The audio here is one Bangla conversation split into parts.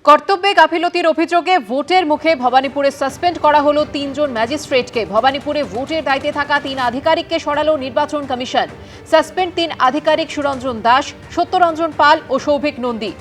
কর্তব্যে গাফিলতির অভিযোগে ভোটের মুখে ভবানীপুরে সাসপেন্ড করা হলো ৩ জন ম্যাজিস্ট্রেটকে। ভবানীপুরে ভোটের দায়িত্বে থাকা ৩ আধিকারিককে সরালো নির্বাচন কমিশন। সাসপেন্ড ৩ আধিকারিক সুরঞ্জন দাস, সত্যরঞ্জন পাল ও সৌভিক নন্দী।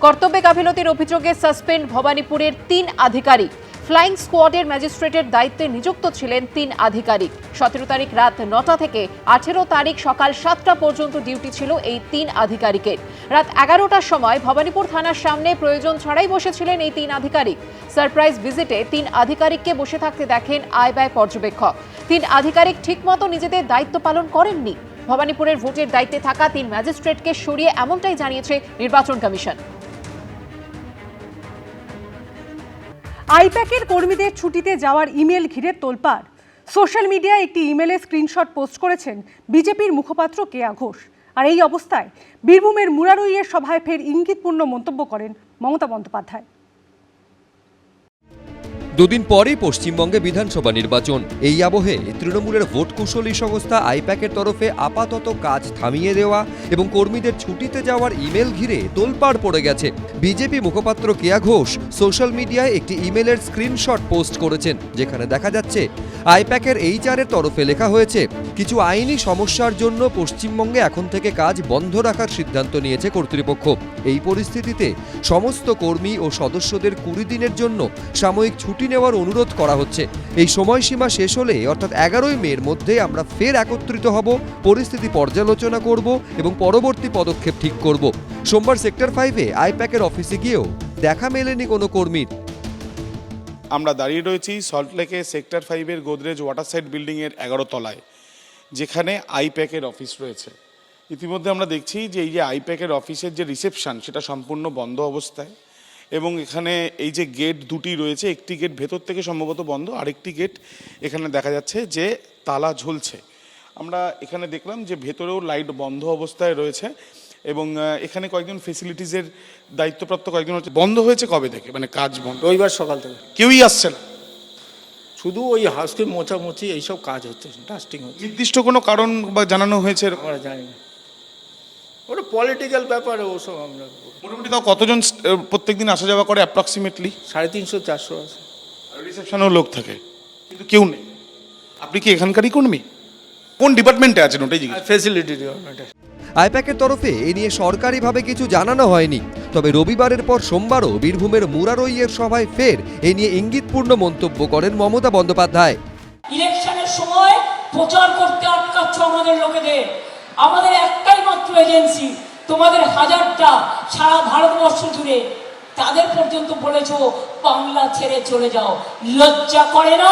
কর্তব্যে গাফিলতির অভিযোগে সাসপেন্ড ভবানীপুরের ৩ আধিকারিক। ফ্লাইং স্কোয়াডের ম্যাজিস্ট্রেটের দায়িত্বে নিযুক্ত ছিলেন ৩ আধিকারিক। ১৭ তারিখ রাত ৯টা থেকে ১৮ তারিখ সকাল ৭টা পর্যন্ত ডিউটি ছিল এই ৩ আধিকারিকের। রাত ১১টার সময় ভবানীপুর থানার সামনে প্রয়োজন ছাড়াই বসেছিলেন এই ৩ আধিকারিক। সারপ্রাইজ ভিজিটে ৩ আধিকারিককে বসে থাকতে দেখেন আয় ব্যয় পর্যবেক্ষক। ৩ আধিকারিক ঠিকমতো নিজেদের দায়িত্ব পালন করেননি। ভবানীপুরের ভোটের দায়িত্বে থাকা ৩ ম্যাজিস্ট্রেটকে সরিয়ে এমনটাই জানিয়েছে নির্বাচন কমিশন। আইপ্যাকের কর্মীদের ছুটিতে যাওয়ার ইমেল ঘিরে তোলপাড়। সোশ্যাল মিডিয়ায় একটি ইমেলের স্ক্রিনশট পোস্ট করেছেন বিজেপির মুখপাত্র কেয়া ঘোষ। আর এই অবস্থায় বীরভূমের মুরারইয়ের সভায় ফের ইঙ্গিতপূর্ণ মন্তব্য করেন মমতা বন্দ্যোপাধ্যায়। দুদিন পরেই পশ্চিমবঙ্গে বিধানসভা নির্বাচন। এই আবহে তৃণমূলের ভোট কুশলী সংস্থা আইপ্যাকের তরফে আপাতত কাজ থামিয়ে দেওয়া এবং কর্মীদের ছুটিতে যাওয়ার ইমেল ঘিরে তোলপাড় পড়ে গেছে। বিজেপি মুখপাত্র কেয়া ঘোষ সোশ্যাল মিডিয়ায় একটি ইমেলের স্ক্রিনশট পোস্ট করেছেন, যেখানে দেখা যাচ্ছে আইপ্যাকের এইচআরের তরফে লেখা হয়েছে, কিছু আইনি সমস্যার জন্য পশ্চিমবঙ্গে এখন থেকে কাজ বন্ধ রাখার সিদ্ধান্ত নিয়েছে কর্তৃপক্ষ। এই পরিস্থিতিতে সমস্ত কর্মী ও সদস্যদের 20 দিনের জন্য সাময়িক ছুটি নেওয়ার অনুরোধ করা হচ্ছে। এই সময়সীমা শেষ হলে অর্থাৎ 11ই মের মধ্যে আমরা ফের একত্রিত হব, পরিস্থিতি পর্যালোচনা করব এবং পরবর্তী পদক্ষেপ ঠিক করব। সোমবার সেক্টর 5-এ আইপ্যাকের অফিসে গিয়েও দেখা মেলেনি কোনো কর্মীর। আমরা দাঁড়িয়ে রয়েছি সল্টলেকে সেক্টর 5-এর গোদরেজ ওয়াটারসাইড বিল্ডিংয়ের 11 তলায়, যেখানে আইপ্যাকের অফিস রয়েছে। ইতিমধ্যে আমরা দেখছি যে এই যে আইপ্যাকের অফিসের যে রিসেপশন সেটা সম্পূর্ণ বন্ধ অবস্থায়, এবং এখানে এই যে গেট দুটি রয়েছে, একটি গেট ভেতর থেকে সম্ভবত বন্ধ, আরেকটি গেট এখানে দেখা যাচ্ছে যে তালা ঝুলছে। আমরা এখানে দেখলাম যে ভেতরেও লাইট বন্ধ অবস্থায় রয়েছে এবং এখানে কয়েকজন ফেসিলিটিসের দায়িত্বপ্রাপ্ত কয়েকজন হচ্ছে। বন্ধ হয়েছে কবে থেকে, মানে কাজ বন্ধ? রবিবার সকাল থেকে কেউই আসছে না, শুধু ওই হাউসকে মোছামুছি এইসব কাজ হচ্ছে, ডাস্টিং হচ্ছে। নির্দিষ্ট কোনো কারণ বা জানানো হয়েছে? আমরা জানি না, ওটা পলিটিক্যাল ব্যাপারে, ওসব আমরা মোটামুটি তাও কতজন প্রত্যেকদিন আসা যাওয়া করে অ্যাপ্রক্সিমেটলি? 350-400 আছে। রিসেপশনেও লোক থাকে কিন্তু কেউ নেই। আপনি কি এখানকারই কর্মী? কোন ডিপার্টমেন্টে আছেন ওটাই জিজ্ঞেস। ফ্যাসিলিটি ডিপার্টমেন্টে। আইপ্যাকের তরফে এ নিয়ে সরকারিভাবে কিছু জানানো হয়নি। তবে রবিবারের পর সোমবারও বীরভূমের মুরারইয়ের সভায় ফের এ নিয়ে ইঙ্গিতপূর্ণ মন্তব্য করেন মমতা বন্দ্যোপাধ্যায়। ইলেকশনের সময় প্রচার করতে আটকাচ্ছ আমাদের লোকেদের। আমাদের একটাই মাত্র এজেন্সি, তোমাদের হাজারটা সারা ভারতবর্ষ জুড়ে, তাদের পর্যন্ত বলেছো বাংলা ছেড়ে চলে যাও। লজ্জা করে না?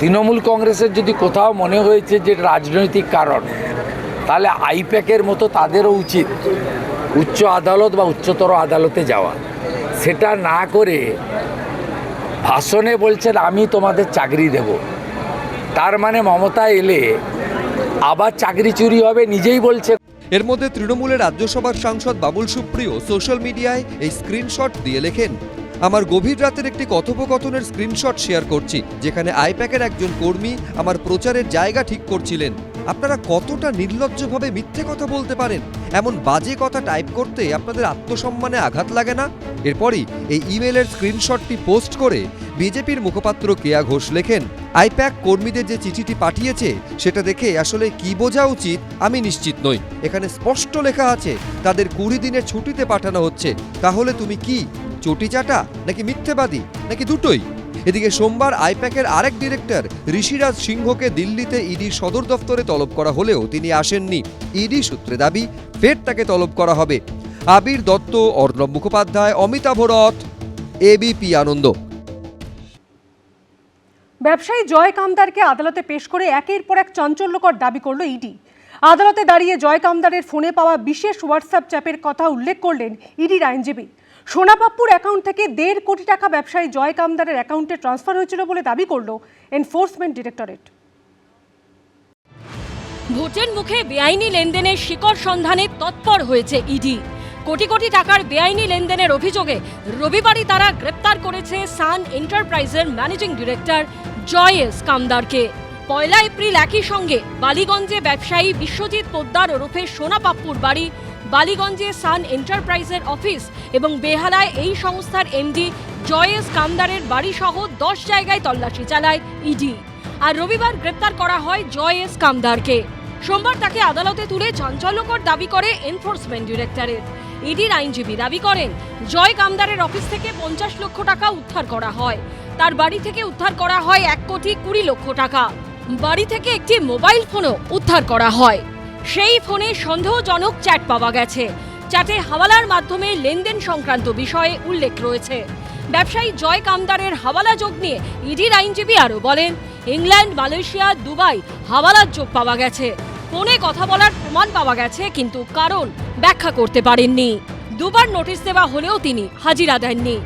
তৃণমূল কংগ্রেসের যদি কোথাও মনে হয়েছে যে রাজনৈতিক কারণ, তাহলে আইপ্যাকের মতো তাদেরও উচিত উচ্চ আদালত বা উচ্চতর আদালতে যাওয়া। সেটা না করে ভাষণে বলছেন আমি তোমাদের চাকরি দেব, তার মানে মমতা এলে আবার চাকরি চুরি হবে, নিজেই বলছে। এর মধ্যে তৃণমূলের রাজ্যসভার সাংসদ বাবুল সুপ্রিয় সোশ্যাল মিডিয়ায় এই স্ক্রিনশট দিয়ে লেখেন, আমার গভীর রাতের একটি কথোপকথনের স্ক্রিনশট শেয়ার করছি, যেখানে আইপ্যাকের একজন কর্মী আমার প্রচারের জায়গা ঠিক করছিলেন। আপনারা কতটা নির্লজ্জভাবে মিথ্যে কথা বলতে পারেন? এমন বাজে কথা টাইপ করতে আপনাদের আত্মসম্মানে আঘাত লাগে না? এরপরই এই ইমেলের স্ক্রিনশটটি পোস্ট করে বিজেপির মুখপাত্র কেয়া ঘোষ লেখেন, আইপ্যাক কর্মীদের যে চিঠিটি পাঠিয়েছে সেটা দেখে আসলে কি বোঝা উচিত আমি নিশ্চিত নই। এখানে স্পষ্ট লেখা আছে তাদের 20 দিনের ছুটিতে পাঠানো হচ্ছে। তাহলে তুমি কি চটিচাটা নাকি মিথ্যেবাদী নাকি দুটোই? এদিকে সোমবার আইপ্যাকের আরেক ডিরেক্টর ঋষিরাজ সিংহকে দিল্লিতে ইডির সদর দফতরে তলব করা হলেও তিনি আসেননি। ইডি সূত্রে দাবি ফের তাকে তলব করা হবে। আবির দত্ত, অর্ণব মুখোপাধ্যায়, অমিতাভ রথ, এবিপি আনন্দ। ব্যবসায়ী জয় কামদারকে আদালতে পেশ করে একের পর এক চাঞ্চল্যকর দাবি করল ইডি। আদালতে দাঁড়িয়ে জয় কামদারের ফোনে পাওয়া বিশেষ হোয়াটসঅ্যাপ চ্যাটের কথা উল্লেখ করলেন ইডির আইনজীবী। সোনাপাপ্পুর অ্যাকাউন্ট থেকে 1.5 কোটি টাকা ব্যবসায়ী জয় কামদারের অ্যাকাউন্টে ট্রান্সফার হয়েছিল বলে দাবি করল এনফোর্সমেন্ট ডিরেক্টরেট। ভোটের মুখে বেআইনি লেনদেনের শিকড় সন্ধানে তৎপর হয়েছে ইডি। কোটি কোটি টাকার বেআইনি লেনদেনের অভিযোগে রবিবারই তারা গ্রেপ্তার করেছে সান এন্টারপ্রাইজের ম্যানেজিং ডিরেক্টর জয় এস কামদারকে। 1 এপ্রিল একই সঙ্গে বালিগঞ্জে ব্যবসায়ী বিশ্বজিৎ পোদ্দার ওরফে সোনাপাপ্পুর বাড়ি বালিগঞ্জে সান এন্টারপ্রাইজের অফিস এবং বেহালায় এই সংস্থার এমডি জয়েস কামদারের বাড়ি সহ 10 জায়গায় তল্লাশি চালায় ইডি। আর রবিবার গ্রেপ্তার করা হয় জয়েস কামদারকে। সোমবার তাকে আদালতে তুলে চাঞ্চল্যকর দাবি করে এনফোর্সমেন্ট ডিরেক্টরেট। ইডির আইনজীবী দাবি করেন, জয় কামদারের অফিস থেকে 50 লক্ষ টাকা উদ্ধার করা হয়। তার বাড়ি থেকে উদ্ধার করা হয় 1,20,00,000 টাকা। বাড়ি থেকে একটি মোবাইল ফোনও উদ্ধার করা হয়। সেই ফোনে সন্দেহজনক চ্যাট পাওয়া গেছে। চ্যাটে হাওয়ালার মাধ্যমে লেনদেন সংক্রান্ত বিষয়ে উল্লেখ রয়েছে। ব্যবসায়ী জয় কামদারের হাওয়ালা যোগ নিয়ে ইডির আইনজীবী আরও বলেন, ইংল্যান্ড, মালয়েশিয়া, দুবাই হাওয়ালার যোগ পাওয়া গেছে। ফোনে কথা বলার প্রমাণ পাওয়া গেছে, কিন্তু কারণ ব্যাখ্যা করতে পারেননি। দুবার নোটিশ দেওয়া হলেও তিনি হাজিরা দেননি।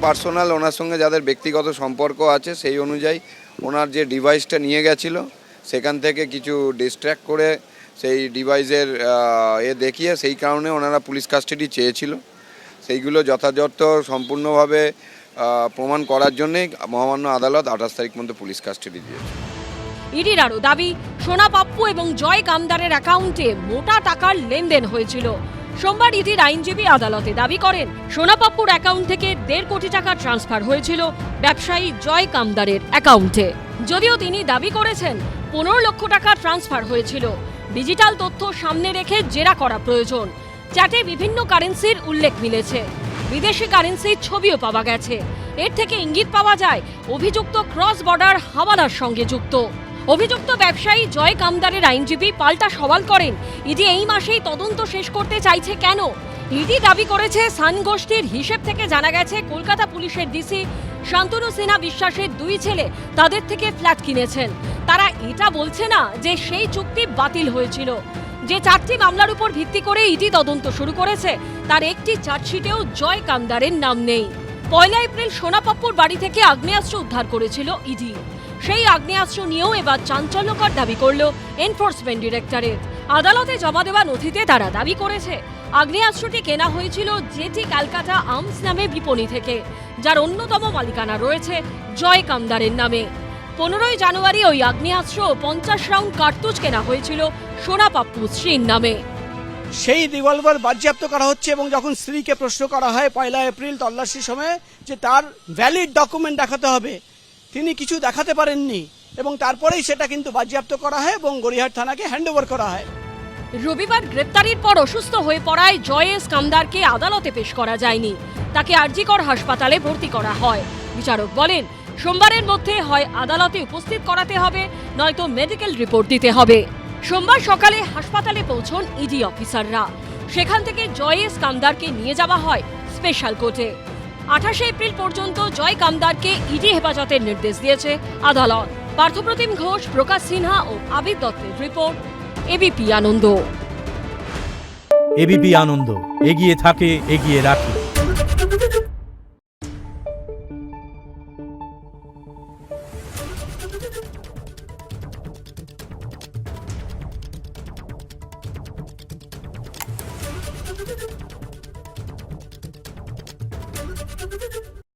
পার্সোনাল ওনার সঙ্গে যাদের ব্যক্তিগত সম্পর্ক আছে সেই অনুযায়ী ওনার যে ডিভাইসটা নিয়ে গেছিল সেখান থেকে কিছু ডিস্ট্র্যাক্ট করে সেই ডিভাইসের দেখিয়ে সেই কারণে ওনারা পুলিশ কাস্টাডি চেয়েছিল। সেইগুলো যথাযথ সম্পূর্ণভাবে প্রমাণ করার জন্যই মহামান্য আদালত 28 তারিখ পর্যন্ত পুলিশ কাস্টাডি দিয়েছে। ইডির আরও দাবি, সোনা পাপ্পু এবং জয় কামদারের অ্যাকাউন্টে মোটা টাকার লেনদেন হয়েছিল। সোমবার ইডির আইনজীবী আদালতে দাবি করেন, সোনা পাপ্পুর অ্যাকাউন্ট থেকে 1.5 কোটি টাকা ট্রান্সফার হয়েছিল ব্যবসায়ী জয় কামদারের অ্যাকাউন্টে। যদিও তিনি দাবি করেছেন 15 লক্ষ টাকা ট্রান্সফার হয়েছিল। ডিজিটাল তথ্য সামনে রেখে জেরা করা প্রয়োজন। চ্যাটে বিভিন্ন কারেন্সির উল্লেখ মিলেছে। বিদেশি কারেন্সির ছবিও পাওয়া গেছে। এর থেকে ইঙ্গিত পাওয়া যায় অভিযুক্ত ক্রস বর্ডার হাওয়ালার সঙ্গে যুক্ত। অভিযুক্ত ব্যবসায়ী জয় কামদারের আইনজীবী পাল্টা সওয়াল করেন, ইডি এই মাসেই তদন্ত শেষ করতে চাইছে কেন? ইডি দাবি করেছে, সান গোষ্ঠীর হিসেব থেকে জানা গেছে কলকাতা পুলিশের ডিসি শান্তনু সিনহা বিশ্বাসের 2 ছেলে তাদের থেকে ফ্ল্যাট কিনেছেন। তারা এটা বলছে না যে সেই চুক্তি বাতিল হয়েছিল। যে 4টি মামলার উপর ভিত্তি করে ইডি তদন্ত শুরু করেছে তার একটি চার্জশিটেও জয় কামদারের নাম নেই। 1 এপ্রিল সোনা পাপ্পুর বাড়ি থেকে আগ্নেয়াস্ত্র উদ্ধার করেছিল ইডি। সেই আগ্নেয়াস্ত্র নিয়েও এবার চাঞ্চল্যকর দাবি করল এনফোর্সমেন্ট ডিরেক্টরেট। আদালতে জমা দেওয়া নথিতে তারা দাবি করেছে, আগ্নেয়াস্ত্রটি কেনা হয়েছিল জেটি ক্যালকাটা আর্মস নামে বিপণী থেকে, যার অন্যতম মালিকানা রয়েছে জয় কামদারের নামে। 15 জানুয়ারি ওই আগ্নেয়াস্ত্র 50 রাউন্ড কার্তুজ কেনা হয়েছিল সোনা পাপ্পুর স্ত্রীর নামে। সেই রিভলভার বাজেয়াপ্ত করা হচ্ছে এবং যখন স্ত্রীকে প্রশ্ন করা হয় 1 এপ্রিল তল্লাশির সময় যে তার ভ্যালিড ডকুমেন্ট দেখাতে হবে, তিনি কিছু দেখাতে পারেননি এবং তারপরেই সেটা কিন্তু বাজেয়াপ্ত করা হয় এবং গড়িয়াহাট থানাকে হ্যান্ডওভার করা হয়। রবিবার গ্রেপ্তারির পর অসুস্থ হয়ে পড়ায় জয়েস কামদারকে আদালতে পেশ করা যায়নি। তাকে আরজিকর হাসপাতালে ভর্তি করা হয়। বিচারক বলেন, সোমবারের মধ্যে হয় আদালতে উপস্থিত করাতে হবে, নয়তো মেডিকেল রিপোর্ট দিতে হবে। সোমবার সকালে হাসপাতালে পৌঁছন ইডি অফিসাররা। সেখান থেকে জয়েস কামদারকে নিয়ে যাওয়া হয় স্পেশাল কোর্টে। 28 এপ্রিল পর্যন্ত জয় কামদারকে ইডি হেফাজতের নির্দেশ দিয়েছে আদালত। পার্থপ্রতিম ঘোষ, প্রকাশ সিনহা ও আবির দত্তের রিপোর্ট, এবিপি আনন্দ। এবিপি আনন্দ, এগিয়ে থাকে, এগিয়ে রাখে। Thank you.